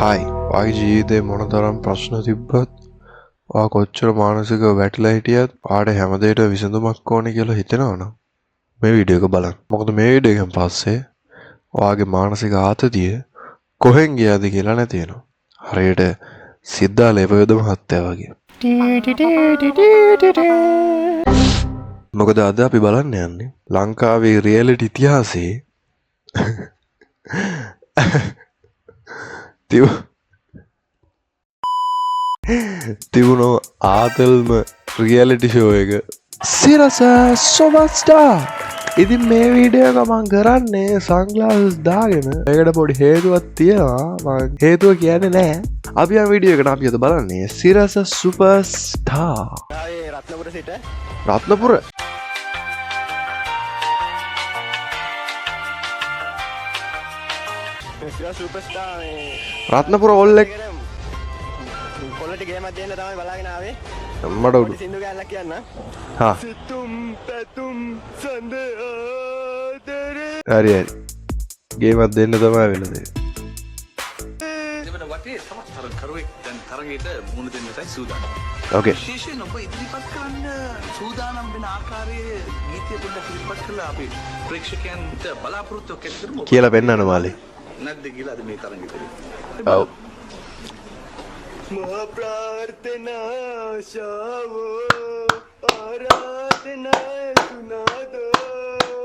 හයි වගේ ජීවිතේ මොනතරම් ප්‍රශ්න තිබ්බත් ඔයා කොච්චර මානසිකව වැටිලා හිටියත් ඔයාට හැම දෙයකටම විසඳුමක් ඕනේ කියලා හිතෙනවනම් මේ වීඩියෝ එක බලන්න. මොකද මේ වීඩියෝ එකෙන් පස්සේ ඔයාගේ මානසික ආතතිය කොහෙන් ගියාද කියලා නැති වෙනවා. හරියට සිද්ධාලේප වේද මහත්තයා වගේ. මොකද අද අපි බලන්න යන්නේ ලංකාවේ රියැලිටි ඉතිහාසයේ තිබුණු ආතල්ම රියැලිටි ෂෝ එක සිරස සුපර්ස්ටාර්. ඉතින් මේ වීඩියෝ එක මම කරන්නේ සන්ග්ලාසස් දාගෙන. ඒකට පොඩි හේතුවක් තියෙනවා. මම හේතුව කියන්නේ නැහැ. අපි ආ වීඩියෝ එකට අපි අද බලන්නේ සිරස සුපර්ස්ටාර්. ආයේ රත්නපුර සිට රත්නපුර සුපර්ස්ටාර් මේ රත්නපුර ඔල්ලෙක් කොල්ලට ගේමක් දෙන්න තමයි බලාගෙන ආවේ. මට උඩු සින්දු ගානක් කියන්න. හා සිතුම් පැතුම් සඳ ආදරේ. හරි හරි ගේමක් දෙන්න තමයි වෙලා තියෙන්නේ. එතකොට වටේ තවත් කරුවෙක් දැන් තරගයට මුහුණ දෙන්නටයි සූදානම්. ඕකේ විශේෂයෙන් ඔබ ඉදිරිපත් කරන්න සූදානම් වෙන ආකාරයේ ගීතය පොඩ්ඩක් ඉදිරිපත් කරලා අපි ප්‍රේක්ෂකයන්ට බලාපොරොත්තුවක් ඇති කරමු. කියලා පෙන්නන්න මාලේ. නැද්ද කියලා අද මේ තරගෙදී. ඔව් මහ ප්‍රාර්ථනා ආශාවෝ ආරාධනා සුනාදෝ.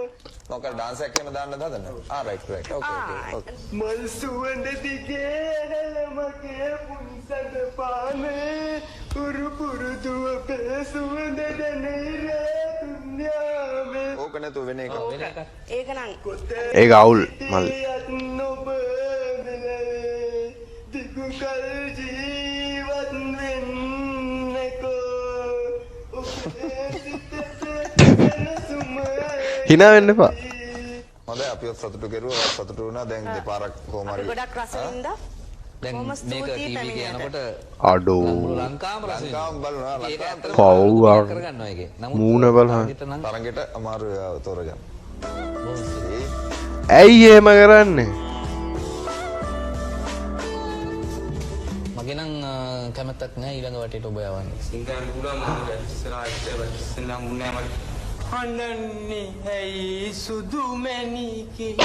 මොකද ඩාන්ස් එකක් කරන දාන්න දාන්න. රයිට් ඕකේ. මල් සුවඳ දිගේ මගේ පුන්සඳ පානේ උරු පුරුදුව පේ සුවඳ දැනෙන්නේ දුන්යාමේ. ඕක නැතුව වෙන එක. ඒක නම් ඒක අවුල් මල්. ඔබ දිගු කල් ජීවත් වෙන්නකෝ. hina වෙන්න එපා. හොඳයි අපිවත් සතුටු කෙරුවා. සතුටු වුණා. දැන් දෙපාරක් කොහොම හරි ගොඩක් රස වින්දා. දැන් කොහොම මේක ස්තුතියි ටීවී එක පැමිණියට. යනකොට අඩෝ ලංකාවම රස ලංකාවම බලනවා. ඒක ඇත්තටම පව් කරගන්නවා ඒකේ. මූණ බලන්න. ඊට නම් තරගෙට අමාරු තෝරගන්න. ඇයි එහෙම කරන්නේ? මගේ නම් කැමැත්තක් නැහැ ඊළඟ වටේට ඔබ යවන්න. හඬන්නේ ඇයි සුදු මැණිකේ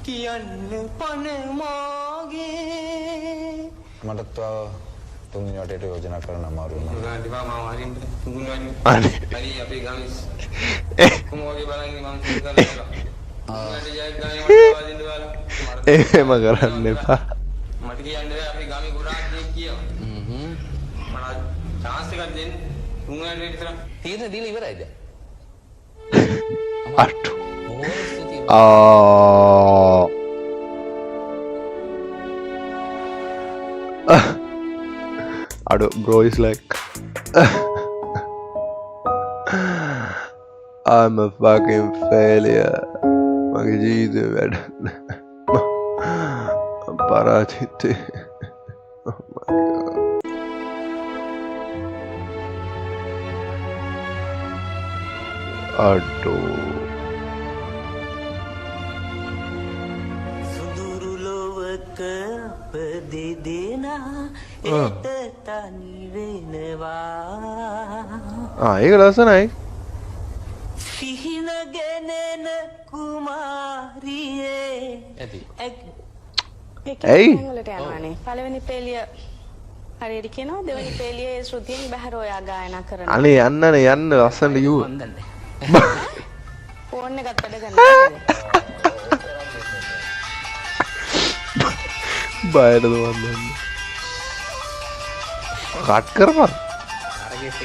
කියන්න පන මාගේ. මටත් තුන්වෙනි වටේට යෝජනා කරන්න අමාරු වුණා. අනේ එහෙම කරන්න එපා. මට කියන්න බෑ අපි ගමේ ගොඩාක් දෙයක් කියනවා. මට chance එකක් දෙන්න. තුන්වෙනි විතර. තීරණ දීලා ඉවරයිද? අට්ටු බොහොම ස්තුතියි. අඩෝ bro is like I'm a fucking failure. මගේ ජීවිතේ වැඩ පරාජිතේ. Oh my god. අඩෝ සුදුරු ලොවක අප දෙදෙනා එත තනි වෙනවා. ඒක ලස්සනයි. සිහින ගෙනෙන කුමාරියේ ඇති. ඇයි? වලට යනවානේ. පළවෙනි පේලිය හරියට කියනවා දෙවෙනි පේලියේ ශ්‍රුතියෙන් බහැර ඔයා ගායනා කරනවා. අනේ යන්නනේ යන්න ලස්සනට කිව්වා. ෆෝන් එකත් වැඩ ගන්නවා. බයද වන්දන්නේ. කට් කරපන්. ඒක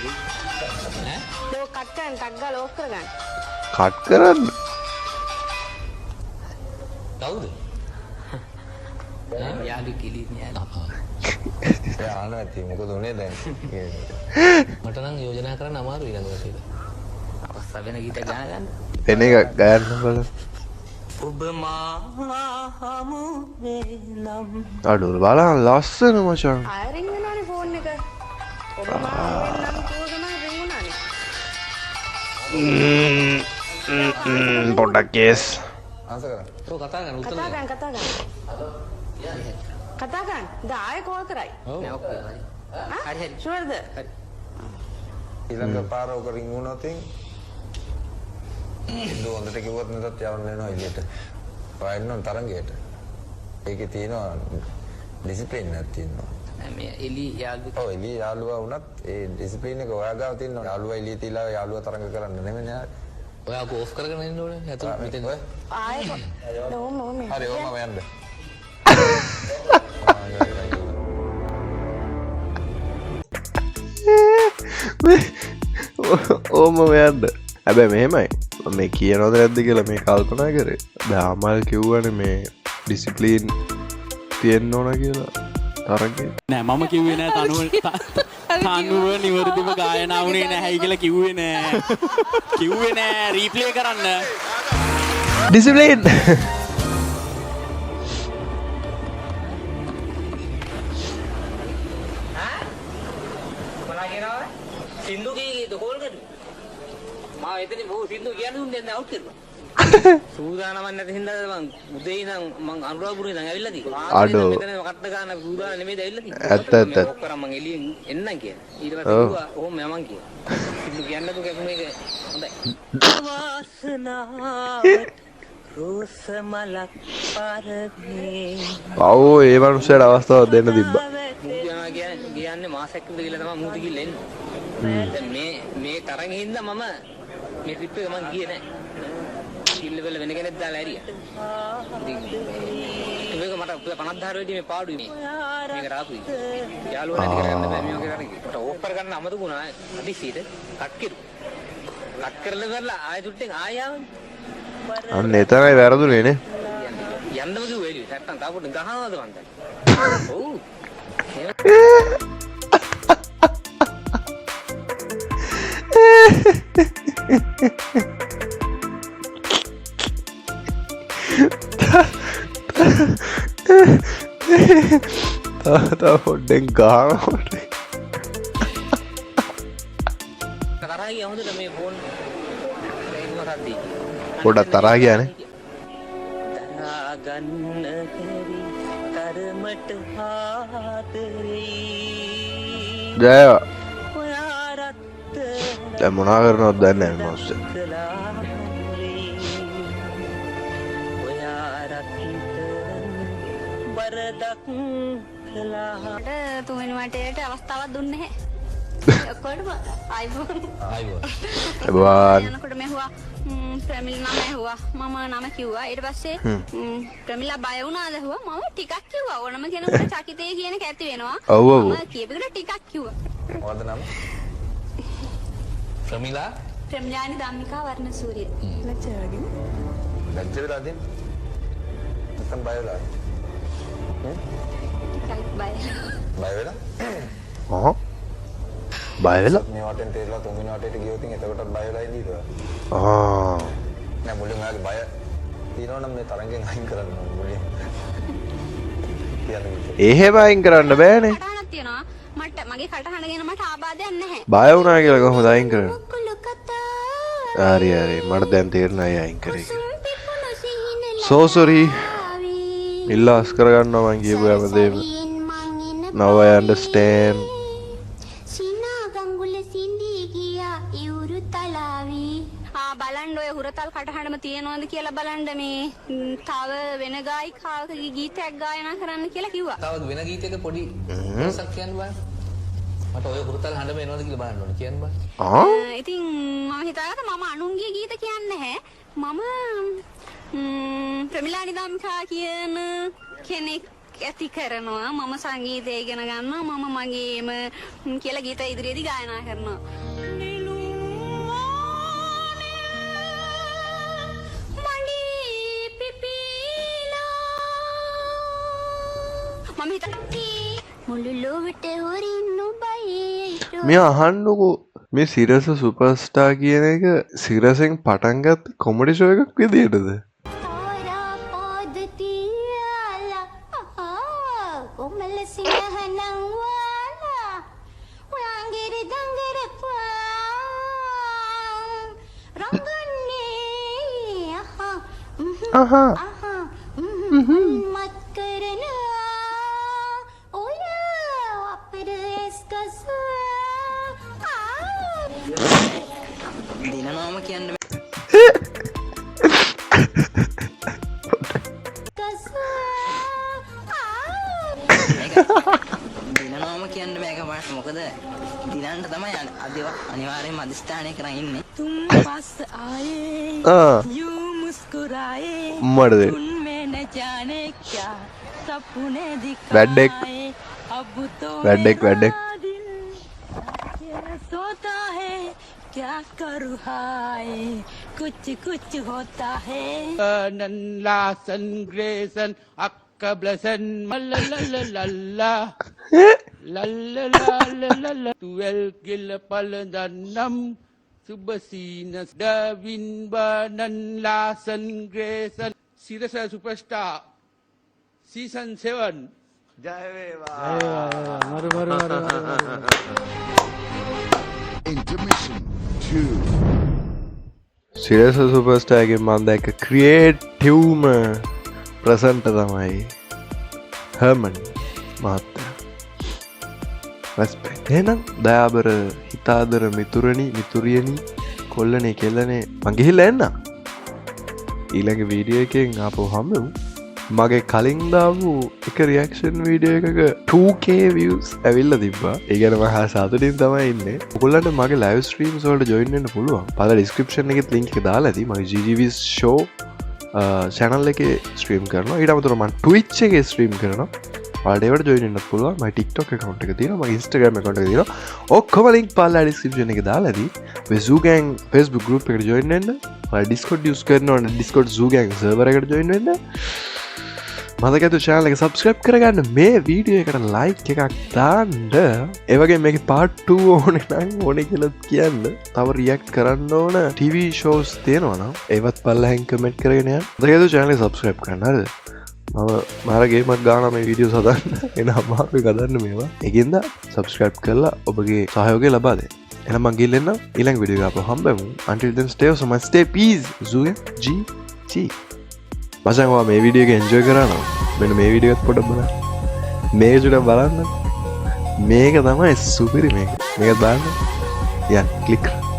කට් කරන් ටක් ගාලා ඕෆ් කරගන්න. කට් කරන්න. කවුද? යාළු කිලි නෑ. එයා නැති මොකද උනේ දැන්? මට නම් යෝජනා කරන්න අමාරු ඊළඟ වටේට. අවස්ථාව වෙන ගීත ගාන ගන්න. එන එක ගයන්න බලන්න. ඔබ මා හමුවේ නම් අඩෝ බලන්න ලස්සන මචං. ආයෙ රින් වෙනවානේ ෆෝන් එක. ඔබ මා වෙන්නම් කෝ තමයි රින් වුණානේ. පොඩ්ඩක් කේස්. ආන්සර් කරන්න. ඔව් කතා කරන්න උත්තර දෙන්න. කතා ගන්න. කතා කරන්න. දැන් ආයෙ කෝල් කරයි. නෑ ඔක්කොම හරි. හරි හරි. ෂුවර්ද? ඊළඟ පාර ඔක රින් වුණොත් ඉතින් හොඳට කිව්වොත් නැතත් යවන්න වෙනවා එළියට. පායන්න ඕන තරංගයට. ඒකේ තියෙනවා ඩිසිප්ලින් එකක් තියෙනවා. මේ එලි යාළුවෙක් ඔව් එළිය යාළුවා වුණත් ඒ ඩිසිප්ලින් එක ඔයා ගාව තියෙනවා. යාළුවා එළිය තියලා යාළුවා තරංග කරන්න නෙමෙයි නෑ. ඔයා ගෝෆ් කරගෙන ඉන්න ඕනේ. ඇතුළ මෙතන. ආයෙ නෝ හරි ඕම යන්න. ඕම යන්න. හැබැයි මෙහෙමයි මේ කියනවද නැද්ද කියලා මේ කල්පනා කරේ. අමල් කිව්වනේ මේ ඩිසිප්ලින් තියෙන්න ඕන කියලා තරගේ. නෑ මම කිව්වේ නෑ තනුව නිවැරදිව ගායනා වුණේ නැහැයි කියලා කිව්වේ නෑ. කිව්වේ නෑ රීප්ලේ කරන්න. ඩිසිප්ලින් මොනවා කියනවා? සින්දු කීයද කෝල් කරේ? මම එතන බෝ සින්දු කියන්නේ උන් දැන් අවුට් කරනවා. සූදානම්ක් නැති හින්දාද මං උදේ ඉඳන් මං අනුරාධපුරේ ඉඳන් ඇවිල්ලා තියෙනවා. අඩෝ. මෙතන කට්ට ගන්න සූදානම් නෙමෙයිද ඇවිල්ලා තියෙන්නේ. ඇත්ත ඇත්ත. ඔක්කොම මං එළියෙන් එන්නම් කියලා. ඊට පස්සේ කිව්වා ඔහොම යමන් කියලා. සින්දු කියන්නද කැපුම එක හොඳයි. වාසනාවට රෝස මලක් පාරේ පව් ඒ මනුස්සයට අවස්ථාවක් දෙන්න තිබ්බා. මුදිනවා කියන්නේ මාසයක් විතර ගිහලා තමයි මුදි ගිහලා එන්නේ. දැන් මේ තරගෙ හින්දා මම මේ ට්‍රිප් එක මං ගියේ නැහැ. කිල්ලවල වෙන කෙනෙක් දාලා ඇරියා. මේක මට 50000 වෙඩි මේ පාඩුයි මේ. මේක රාපුයි. යාළුවා නැති කරගන්න බෑ මේ වගේ තරගෙ. මට ඕෆර් ගන්න අමතකුණා අදිසියට කට් කෙරු. කට් කරලා කරලා ආයෙ තුට්ටෙන් ආයෙ ආවනේ. අන්න එතනයි වැරදුනේ නේ. යන්නම කිව්වේ එළිය. නැත්තම් තාපොට ගහනවද මන්ද? ඔව්. තා පොඩ්ඩෙන් ගානකොට තරහා ගියා හොඳට මේ ෆෝන් ඒක මොකක්ද? පොඩක් තරහා ගියා නේ. තරහා ගන්න බැරි තරමට ආදරේ ජය ඔයා රත් දැන් මොනා කරනවද දන්නේ නැහැ මේ මාස්ටර්. ඔයා රත් බරදක් කළා. තුන්වෙනි වටේට අවස්ථාවක් දුන්නේ නැහැ. ඔක්කොටම iPhone එබවන් යනකොට මෙහුවා ප්‍රමිල් නම ඇහුවා. මම නම කිව්වා. ඊට පස්සේ ප්‍රමිලා බය වුණාද ඇහුවා. මම ටිකක් කිව්වා. ඕනම කෙනෙකුට චකිතේ කියන එක ඇති වෙනවා. ඔව් ඔව්. මම කියපෙකට ටිකක් කිව්වා. මොකද්ද නම? ප්‍රමිලා ප්‍රමිලානි ධම්මිකා වර්ණසූරිය. ලැජ්ජ වගේ. ලැජ්ජ වෙලා දෙන්න. නැත්නම් බය වෙලා. ටිකක් බය. බය වෙලා? ඔහො බය වෙලා මේ වටෙන් තේරලා තුන්වෙනි වටේට ගියොත් එතකොටත් බය වෙලා ඉඳීද? නෑ මුලින් ඔයාගේ බය තියෙනවනම් මේ තරංගෙන් අයින් කරන්න ඕනේ මුලින්. කියන්නේ එහෙම අයින් කරන්න බෑනේ. කටහඬක් තියෙනවා. මට මගේ කටහඬ ගැන මට ආබාධයක් නැහැ. බය වුණා කියලා කොහොමද අයින් කරන්නේ? හරි හරි මට දැන් තේරෙනවා අය අයින් කරේ කියලා. so sorry. ඉල්ලාස් කරගන්නවා මං කියපු හැමදේම. now I understand. බලන්න ඔය හුරතල් කටහඬම තියෙනවද කියලා බලන්න මේ තව වෙන ගායිකාවකගේ ගීතයක් ගායනා කරන්න කියලා කිව්වා. තවත් වෙන ගීතයක පොඩි කොටසක් කියන්න බෑ. මට ඔය හුරුතල් හඬම එනවද කියලා බලන්න ඕනේ කියන්න බෑ. ඉතින් මම හිතාගත්තා මම අනුන්ගේ ගීත කියන්නේ නැහැ. මම ප්‍රමිලානි ධම්මිකා කියන කෙනෙක් ඇති කරනවා. මම සංගීතය ඉගෙන ගන්නවා. මම මගේම කියලා ගීත ඉදිරියේදී ගායනා කරනවා. මම හිතන්නේ මුළු ලෝකෙට හොරින්නු බයි. මේ අහන්නකෝ මේ සිරස සුපර්ස්ටාර් කියන එක සිරසෙන් පටන් ගත්ත කොමඩි ෂෝ එකක් විදියටද? තාරා පාද තියලා කොමල සිනහනම් වාලා ඔයංගෙර දංගර පා රංගන්නේ අහා මත් කරනවා දිනනවාම කියන්න දිනනවාම කියන්න මේක මට මොකද දිනන්න තමයි අනිවාර්යෙන්ම අධිෂ්ඨානය කරන් ඉන්නේ තුම් පස් ආයේ යූ මුස්කුරායේ මඩද मैं न जाने क्या सपने වැඩෙක් दिखाए सोता है क्या करूँ हाय कुछ कुछ होता है නන්ලාසන් ග්‍රේසන් අක්කබ්ලසන් මල්ලලලලල්ලා ලල්ලලලලල තුවල් ගිල්ල පලදන්නම් සුබසීනස් ඩවින් බනන්ලාසන් ග්‍රේසන් සිරස සුපස්ටා සීසන් 7 සිරස සුපර්ස්ටාර්ගේ මම දැක්ක ක්‍රියේටිව්ම ප්‍රසන්ට තමයි හර්මන් මහත්තයා. රෙස්පෙක්ට්. එහෙනම් දයාබර හිතාදර මිතුරියනි කොල්ලනේ කෙල්ලනේ මං ගිහිල්ලා එන්න. ඊළඟ වීඩියෝ එකෙන් ආපහු හම්බෙමු. මගේ කලින් දාපු එක රියැක්ෂන් වීඩියෝ එකක 2k views ඇවිල්ලා තිබ්බා. ඒ ගැන මම සතුටින් තමයි ඉන්නේ. ඔයගොල්ලන්ට මගේ live streams වලට join වෙන්න පුළුවන්. පළ description එකේ link එක දාලා ඇති. මගේ GGV's show channel එකේ stream කරනවා. ඊට අමතරව මම Twitch එකේ stream කරනවා. ඔයාලට ඒවට join වෙන්නත් පුළුවන්. මගේ TikTok account එක තියෙනවා. මගේ Instagram account එක තියෙනවා. ඔක්කොම link පළ description එකේ දාලා ඇති. මේ Zoo Gang Facebook group එකට join වෙන්න. ඔයාලා Discord use කරනවා නම් Discord Zoo Gang server එකට join වෙන්න. මතකතු channel එක subscribe කරගන්න. මේ වීඩියෝ එකට like එකක් දාන්න. ඒ වගේ මේකේ part 2 ඕනේ නම් ඕනේ කියලා කියන්න. තව react කරන්න ඕන TV shows තියෙනවා නම් ඒවත් පල්ලෙන් comment කරගෙන යන්න. මතකතු channel එක subscribe කරන්න. හරිද? මම මාර ගේමක් ගානවා මේ වීඩියෝ හදන්න. එන අමාරුයි හදන්න මේවා. ඒකින්ද subscribe කරලා ඔබගේ සහයෝගය ලබා දෙන්න. එහෙනම් මං ගිහින් එන්න ඊළඟ වීඩියෝ එක අපව හම්බෙමු. Until then stay awesome and stay peace. Zoo GG. මචංවා මේ වීඩියෝ එක එන්ජොයි කරා නම් මෙන්න මේ වීඩියෝ එකත් පොඩ්ඩක් බලන්න. මේක චුට්ටක් බලන්න. මේක තමයි සුපිරි මේක. මේක බලන්න. යන්න ක්ලික් කරන්න.